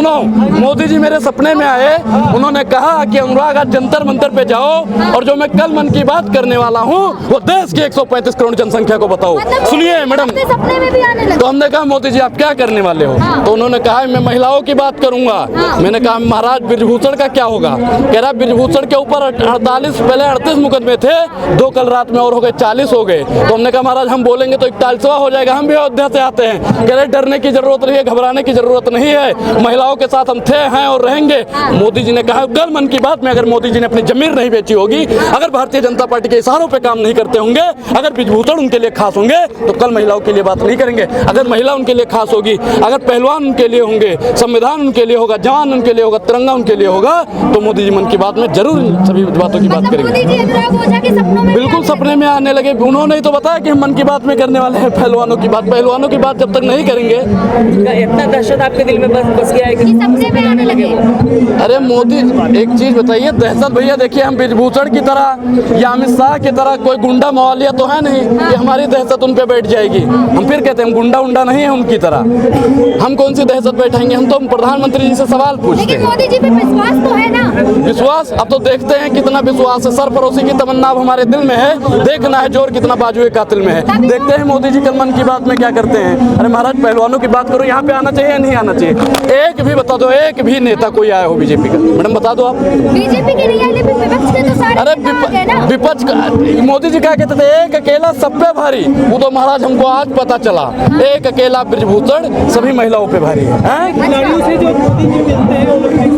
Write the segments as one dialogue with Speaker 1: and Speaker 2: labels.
Speaker 1: सुनो, मोदी जी मेरे सपने में आए, उन्होंने कहा कि अनुराग आज जंतर मंतर पे जाओ और जो मैं कल मन की बात करने वाला हूँ वो देश की 135 करोड़ जनसंख्या को बताओ। सुनिए मैडम,
Speaker 2: सपने में भी आने लगे।
Speaker 1: तो हमने कहा मोदी जी आप क्या करने वाले हो? तो उन्होंने कहा मैं महिलाओं की बात करूंगा। मैंने कहा महाराज ब्रजभूषण का क्या होगा? कह रहा ब्रजभूषण के ऊपर 48 पहले 38 मुकदमे थे, 2 कल रात में और हो गए 40 हो गए। तो हमने कहा महाराज हम बोलेंगे तो 41वां हो जाएगा, हम भी अयोध्या से आते हैं। कह रहे डरने की जरूरत नहीं है, घबराने की जरूरत नहीं है, महिलाओं के साथ हम थे, हैं और रहेंगे। मोदी जी ने कहा कल मन की बात में अगर मोदी जी ने अपनी जमीन नहीं बेची होगी, अगर भारतीय जनता पार्टी के इशारों पे काम नहीं करते होंगे, अगर ब्रजभूषण उनके लिए खास होंगे तो कल महिलाओं के लिए बात नहीं करेंगे। अगर महिला उनके लिए खास होगी, अगर पहलवान उनके लिए होंगे, संविधान उनके लिए होगा, जवान उनके लिए होगा, तिरंगा उनके लिए होगा, तो मोदी जी मन की बात में जरूर सभी बातों की बात करेंगे। बिल्कुल सपने में आने लगे। उन्होंने ही तो बताया कि हम मन की बात में करने वाले हैं पहलवानों की बात। पहलवानों की बात जब तक नहीं करेंगे,
Speaker 3: इतना दहशत आपके दिल में बस गया है कि
Speaker 2: सपने में आने लगे।
Speaker 1: अरे मोदी एक चीज बताइए, दहशत भैया देखिए हम ब्रजभूषण की तरह या अमित शाह की तरह कोई गुंडा मवालिया तो है नहीं कि हमारी दहशत उन पे बैठ जाएगी। हम फिर कहते हैं गुंडा उंडा नहीं है उनकी तरह, हम कौन सी दहशत बैठाएंगे? हम तो प्रधानमंत्री जी से सवाल पूछते हैं।
Speaker 2: मोदी जी पे विश्वास तो है ना?
Speaker 1: विश्वास अब तो देखते हैं कितना विश्वास है। सरफरोशी की तमन्ना अब हमारे दिल में है, देखना है जोर कितना बाजुए कातिल में है। देखते हैं मोदी जी कल मन की बात में क्या करते हैं। अरे महाराज पहलवानों की बात करो, यहाँ पे आना चाहिए या नहीं आना चाहिए? एक भी बता दो, एक भी नेता कोई आया हो बीजेपी का? मैडम बता दो आप।
Speaker 2: बीजेपी के नहीं आए लेकिन विपक्ष के तो सारे
Speaker 1: अरे विपक्ष का मोदी जी क्या कहते थे, एक अकेला सब पे भारी। वो तो महाराज हमको आज पता चला, एक अकेला ब्रजभूषण सभी महिलाओं पे भारी है।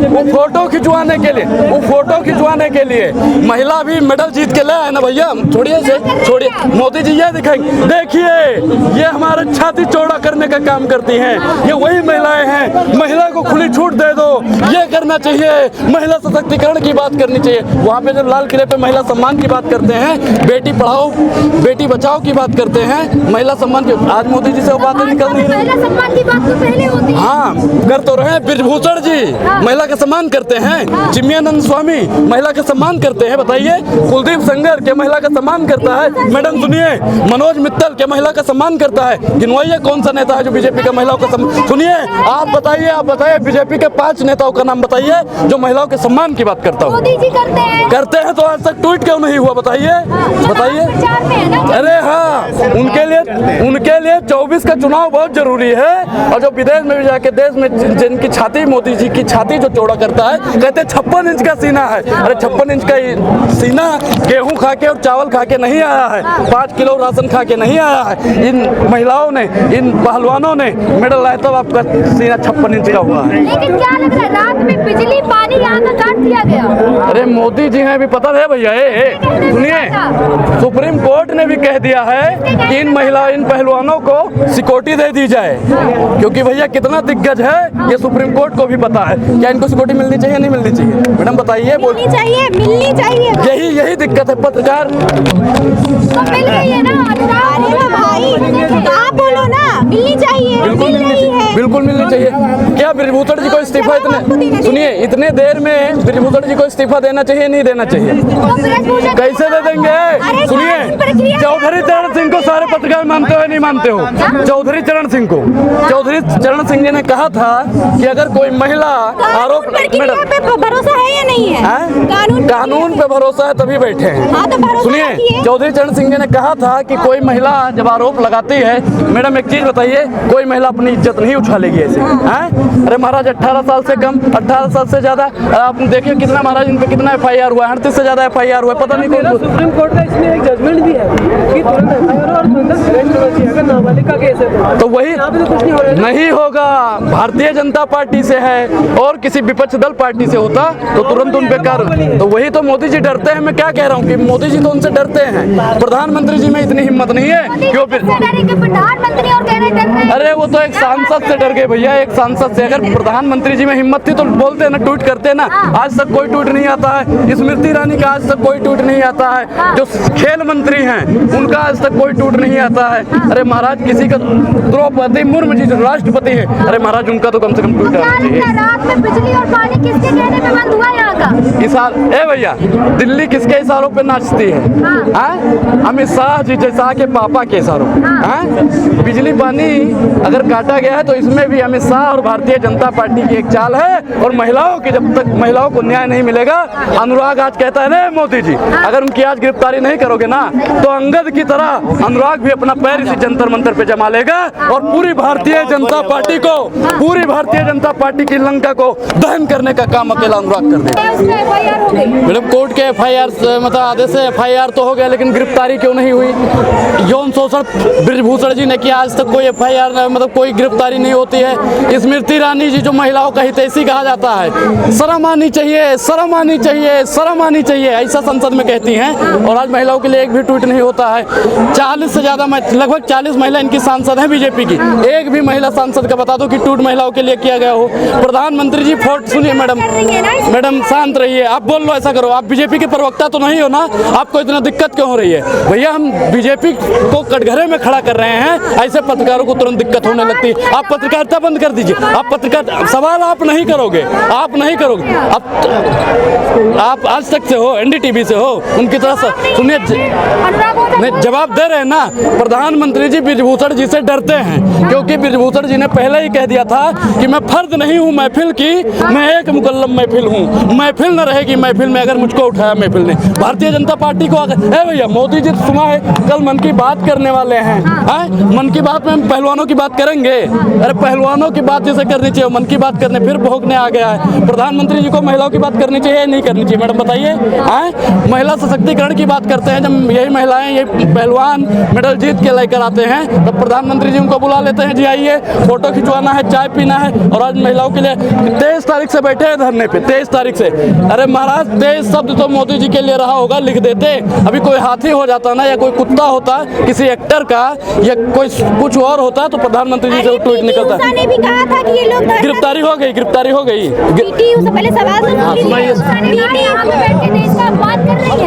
Speaker 1: वो फोटो खिंचवाने के लिए, वो फोटो खिंचवाने के लिए महिला भी मेडल जीत के ले आए ना भैया। छोड़िए से छोड़िए, मोदी जी ये दिखाएंगे, देखिए ये हमारे छाती चौड़ा करने का काम करती हैं, ये वही महिलाएं हैं। महिला को खुली छूट दे दो, ये करना चाहिए, महिला सशक्तिकरण की बात करनी चाहिए। वहाँ पे जब लाल किले पे महिला सम्मान की बात करते हैं, बेटी पढ़ाओ बेटी बचाओ की बात करते हैं, महिला सम्मान की आज मोदी जी से वो बातें निकल रही है।
Speaker 2: महिला सम्मान की बात तो पहले होती है।
Speaker 1: हाँ कर तो रहे ब्रजभूषण जी महिला का सम्मान करते हैं, चिन्मयानंद स्वामी महिला का सम्मान करते हैं, बताइए कुलदीप सेंगर के महिला का सम्मान करता है। मैडम सुनिए, मनोज मित्तल के महिला का सम्मान करता है। गिनवाइए कौन सा नेता है जो बीजेपी का महिलाओं का सम्मान। सुनिए आप बताइए बीजेपी के 5 नेताओं का नाम बताइए जो महिलाओं के सम्मान की बात करता हो।
Speaker 2: मोदी जी करते हैं
Speaker 1: तो आज तक ट्वीट क्यों नहीं हुआ? बताइए बताइए। अरे हाँ, उनके लिए 24 का चुनाव बहुत जरूरी है। और जो विदेश में भी जाके देश में जिनकी छाती मोदी जी की छाती जो चौड़ा करता है, कहते 56 इंच का सीना है। अरे 56 इंच का सीना गेहूं खा के और चावल खा के नहीं आया है, 5 किलो राशन खा के नहीं आया है। इन महिलाओं ने, इन पहलवानों ने मेडल लाया तब आपका सीना 56 इंच का हुआ है।
Speaker 2: लेकिन क्या लग रहा है, रात में बिजली पानी यहाँ का काट दिया गया।
Speaker 1: अरे मोदी जी हैं, भी पता है भैया। सुनिए, सुप्रीम कोर्ट ने भी कह दिया है कि इन पहलवानों को सिक्योरिटी दे दी जाए, क्योंकि भैया कितना दिग्गज है ये सुप्रीम कोर्ट को भी पता है। क्या इनको सिक्योरिटी मिलनी चाहिए नहीं मिलनी चाहिए? मैडम बताइए।
Speaker 2: मिलनी चाहिए।
Speaker 1: यही दिक्कत है पत्रकार।
Speaker 2: तो मिल गई है ना। अरे भाई आप बोलो ना, मिलनी चाहिए।
Speaker 1: बिल्कुल मिलनी चाहिए। क्या ब्रजभूषण जी को इस्तीफा इतने देर में ब्रजभूषण जी को इस्तीफा देना चाहिए नहीं देना चाहिए? कैसे दे देंगे? सुनिए, चौधरी चरण सिंह को सारे पत्रकार मानते हो नहीं मानते हो? चौधरी चरण सिंह जी ने कहा था कि अगर कोई महिला आरोप
Speaker 2: पे भरोसा है या नहीं है?
Speaker 1: कानून पे भरोसा है तभी बैठे हैं। सुनिए, चौधरी चरण सिंह जी ने कहा था कि कोई महिला जब आरोप लगाती है, मैडम एक चीज बताइए, कोई महिला अपनी इज्जत नहीं उछालेगी ऐसे। अरे महाराज 18 साल से कम, 18 साल से ज्यादा, आप देखिए कितना महाराज इन पे कितना FIR हुआ है, 38 से ज्यादा FIR हुआ है। पता नहीं कौन।
Speaker 3: सुप्रीम कोर्ट का इसमें एक जजमेंट भी है कि तुरंत FIR और तुरंत अरेस्ट होना चाहिए अगर नाबालिग का केस है
Speaker 1: तो वही
Speaker 3: यहाँ पे तो कुछ नहीं
Speaker 1: होगा। भारतीय जनता पार्टी से है और किसी विपक्ष दल पार्टी से होता तो तुरंत उन पे कार्य। तो वही तो मोदी जी डरते हैं। मैं क्या कह रहा हूँ कि मोदी जी तो उनसे डरते हैं, प्रधानमंत्री जी में इतनी हिम्मत नहीं है। क्यों फिर
Speaker 2: प्रधानमंत्री और कह रहे?
Speaker 1: अरे वो तो एक सांसद से डर गए भैया, एक सांसद से। अगर प्रधानमंत्री जी में हिम्मत थी तो बोलते ना, ट्वीट करते ना। आज तक कोई ट्वीट नहीं आता है। स्मृति ईरानी का आज तक कोई ट्वीट नहीं आता है। जो खेल मंत्री हैं उनका आज तक कोई ट्वीट नहीं आता है। अरे महाराज किसी का, द्रौपदी मुर्मू जी जो राष्ट्रपति है, अरे महाराज उनका तो कम से कम ट्वीट आना चाहिए।
Speaker 2: रात में बिजली और पानी किसके कहने पे बंद हुआ यहाँ का?
Speaker 1: ए भैया, दिल्ली किसके इशारों पे नाचती है? हाँ? अमित शाह जी जैसा के पापा के इशारों पे। हाँ? बिजली पानी अगर काटा गया है तो इसमें भी अमित शाह और भारतीय जनता पार्टी की एक चाल है। और महिलाओं की, जब तक महिलाओं को न्याय नहीं मिलेगा, अनुराग आज कहता है ना मोदी जी, अगर उनकी आज गिरफ्तारी नहीं करोगे ना तो अंगद की तरह अनुराग भी अपना पैर इसी जंतर मंतर पे जमा लेगा और पूरी भारतीय जनता पार्टी को, पूरी भारतीय जनता पार्टी की लंका को दहन करने का काम अकेला अनुराग कर देगा। मैडम, कोर्ट के FIR मतलब आदेश से FIR तो हो गया, लेकिन गिरफ्तारी क्यों नहीं हुई? यौन शोषण बृजभूषण जी ने किया, आज तक कोई FIR मतलब कोई गिरफ्तारी नहीं होती है। स्मृति ईरानी जी जो महिलाओं का हितैषी कहा जाता है, शर्म आनी चाहिए, शर्म आनी चाहिए, शर्म आनी चाहिए, ऐसा संसद में कहती हैं। और आज महिलाओं के लिए एक भी ट्वीट नहीं होता है। 40 से ज़्यादा, लगभग 40 महिला इनकी सांसद हैं बीजेपी की, एक भी महिला सांसद का बता दो कि ट्वीट महिलाओं के लिए किया गया हो। प्रधानमंत्री जी फोर्ट, सुनिए मैडम शांत रहिए, आप बोल लो, ऐसा करो, आप बीजेपी के प्रवक्ता तो नहीं हो ना, आपको इतना दिक्कत क्यों हो रही है? भैया, हम बीजेपी को कटघरे में खड़ा कर रहे हैं, ऐसे पत्रकारों को तुरंत दिक्कत होने लगती है। आप पत्रकारिता बंद कर दीजिए, आप पत्रकार सवाल आप नहीं करोगे, आप नहीं करोगे। आप आज तक से हो, NDTV से हो, उनकी तरह से सुनिए, नहीं जवाब दे रहे हैं ना। प्रधानमंत्री जी बृजभूषण जी से डरते हैं, क्योंकि बृजभूषण जी ने पहले ही कह दिया था कि मैं फर्द नहीं हूँ महफिल की, मैं एक मुकल्लम महफिल हूँ। महफिल न रहेगी महफिल में अगर मुझको उठाया महफिल ने। भारतीय जनता पार्टी को अगर भैया मोदी जी सुना है कल मन की बात करने वाले हैं, मन की बात में हम पहलवानों की बात करेंगे। अरे पहलवानों की बात जैसे करनी चाहिए, मन की बात करने फिर भोगने आ गया है। प्रधानमंत्री जी को महिलाओं की बात करनी चाहिए, नहीं करनी चाहिए? मैडम बताइए। महिला सशक्तिकरण की बात करते हैं, जब यही महिलाएं, यही पहलवान मेडल जीत के लेकर आते हैं तो प्रधानमंत्री जी उनको बुला लेते हैं, जी आइए, फोटो खिंचवाना है, चाय पीना है। और आज महिलाओं के लिए 23 तारीख से बैठे हैं धरने पे, 23 तारीख से। अरे महाराज, 23 शब्द तो मोदी जी के लिए रहा होगा, लिख देते। अभी कोई हाथी हो जाता ना, या कोई कुत्ता होता किसी एक्टर का, या कोई कुछ और होता तो प्रधानमंत्री जी से ट्वीट निकलता।
Speaker 2: ने भी कहा था कि ये लोग
Speaker 1: गिरफ्तारी हो गई, गिरफ्तारी हो गई।
Speaker 2: पहले सवाल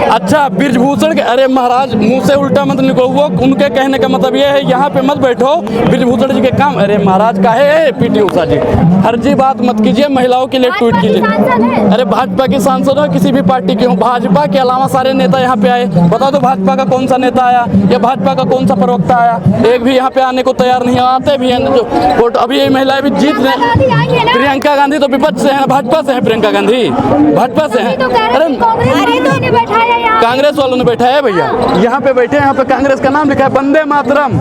Speaker 1: अच्छा, बृजभूषण के, अरे महाराज मुंह से उल्टा मत निकलो, वो उनके कहने का मतलब ये है यहाँ पे मत बैठो, बृजभूषण जी के काम। अरे महाराज काहे PT उषा जी, हर्जी बात मत कीजिए, महिलाओं के लिए ट्वीट कीजिए। अरे भाजपा की सांसद हो, किसी भी पार्टी के हो, भाजपा के अलावा सारे नेता यहाँ पे आए, बता दो भाजपा का कौन सा नेता आया या भाजपा का कौन सा प्रवक्ता आया? एक भी यहाँ पे आने को तैयार नहीं, आते भी हैं जो अभी ये महिलाएं भी जीत रहे। प्रियंका गांधी तो विपक्ष से है, भाजपा से है, प्रियंका गांधी भाजपा से है। अरे कांग्रेस वालों ने बैठाया है भैया, यहाँ पे बैठे हैं, यहाँ पे कांग्रेस का नाम लिखा है, वंदे मातरम,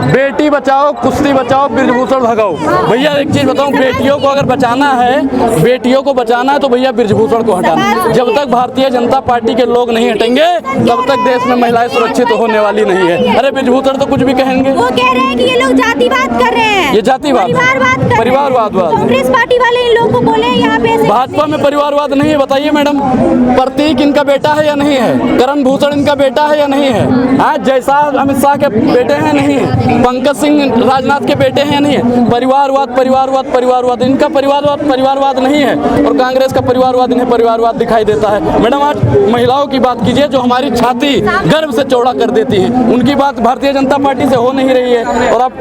Speaker 1: बेटी बचाओ, कुश्ती बचाओ, बृजभूषण भगाओ। भैया एक चीज बताऊं, बेटियों को अगर बचाना है, बेटियों को बचाना है तो भैया बृजभूषण को हटाना है। जब तक भारतीय जनता पार्टी के लोग नहीं हटेंगे तब तक देश में महिलाएं सुरक्षित होने वाली नहीं है। अरे बृजभूषण तो कुछ भी कहेंगे,
Speaker 2: वो कह रहे हैं कि ये लोग जातिवाद कर रहे हैं,
Speaker 1: ये जातिवाद, परिवारवाद।
Speaker 2: कांग्रेस पार्टी वाले इन लोगों को बोले यहाँ पे।
Speaker 1: भाजपा में परिवारवाद नहीं है, बताइए मैडम। प्रतीक इनका बेटा है या नहीं है? करण भूषण इनका बेटा है या नहीं है? आज जयशाह अमित शाह के बेटे हैं नहीं है? पंकज सिंह राजनाथ के बेटे हैं या नहीं है? परिवारवाद, परिवारवाद, परिवारवाद, इनका परिवारवाद परिवारवाद नहीं है, और कांग्रेस का परिवारवाद इन्हें परिवारवाद दिखाई देता है। मैडम, आज महिलाओं की बात कीजिए जो हमारी छाती गर्व से चौड़ा कर देती है, उनकी बात भारतीय जनता पार्टी से हो नहीं रही है, और आप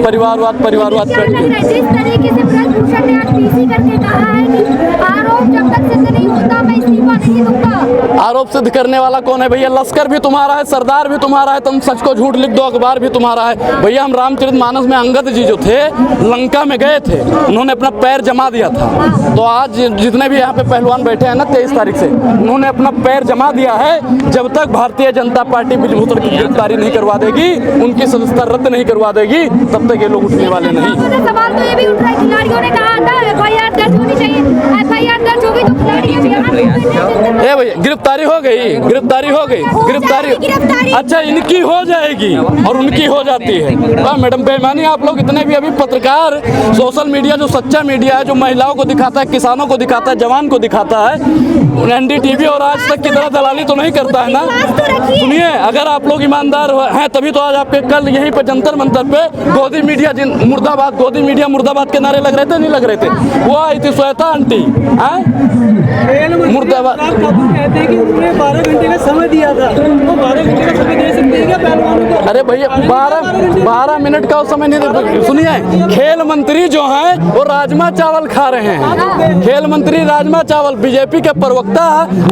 Speaker 1: परिवारवाद परिवारवाद
Speaker 2: जिस तरीके से बृजभूषण ने आज PC करके कहा है कि आरोप जब तक सिद्ध नहीं होता मैं इस्तीफा नहीं दूंगा।
Speaker 1: आरोप सिद्ध करने वाला कौन है भैया? लश्कर भी तुम्हारा है, सरदार भी तुम्हारा है, तुम सच को झूठ लिख दो, अखबार भी तुम्हारा है। भैया हम रामचरितमानस में अंगद जी जो थे लंका में गए थे, उन्होंने अपना पैर जमा दिया था। तो आज जितने भी यहाँ पे पहलवान बैठे हैं ना 23 तारीख से, उन्होंने अपना पैर जमा दिया है। जब तक भारतीय जनता पार्टी बृजभूषण की गिरफ्तारी नहीं करवा देगी, उनकी सदस्यता रद्द नहीं करवा देगी, तब तक ये लोग उठने वाले नहीं।
Speaker 2: सवाल तो ये भी उठ रहा है, खिलाड़ियों ने कहा था FIR दर्ज होनी चाहिए, FIR दर्ज होगी तो खिलाड़ी भैया
Speaker 1: गिरफ्तारी हो गई, गिरफ्तारी हो गई, गिरफ्तारी अच्छा इनकी हो जाएगी और उनकी हो जाती है। मैडम बेईमानी, आप लोग इतने भी अभी पत्रकार, सोशल मीडिया जो सच्चा मीडिया है, जो महिलाओं को दिखाता है, किसानों को दिखाता है, जवान को दिखाता है, NDTV और आज तक की तरह दलाली तो नहीं करता है ना। सुनिए, अगर आप लोग ईमानदार हैं तभी तो आज आपके कल यहीं पे जंतर मंतर पे गोदी मीडिया मुर्दाबाद, गोदी मीडिया मुर्दाबाद के नारे लग रहे थे, नहीं लग रहे थे? वो आई थी श्वेता आंटी
Speaker 3: मुर्दाबाद। कहते हैं कि उन्होंने 12 घंटे का समय दिया था, वो 12 घंटे का समय दे सकते हैं दिया पहलवानों को।
Speaker 1: अरे भैया 12 मिनट का उस समय नहीं। सुनिए, खेल मंत्री जो हैं वो राजमा चावल खा रहे हैं। खेल मंत्री राजमा चावल, बीजेपी के प्रवक्ता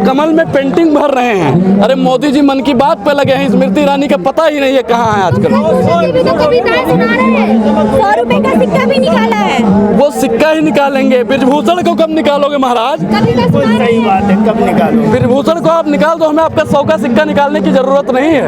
Speaker 1: कमल में पेंटिंग भर रहे हैं। अरे मोदी जी मन की बात पे लगे हैं, स्मृति ईरानी का पता ही नहीं है कहाँ है आजकल।
Speaker 2: ब्रजभूषण जी भी तो कविताएं सुना रहे हैं, 100 रुपए का सिक्का भी निकाला है।
Speaker 1: वो सिक्का ही निकालेंगे, ब्रजभूषण को कब निकालोगे महाराज?
Speaker 2: कविता सुना रहे हैं।
Speaker 4: सही बात है, कब निकालो?
Speaker 1: ब्रजभूषण को आप निकाल दो, हमें आपका 100 का सिक्का निकालने की जरूरत नहीं है।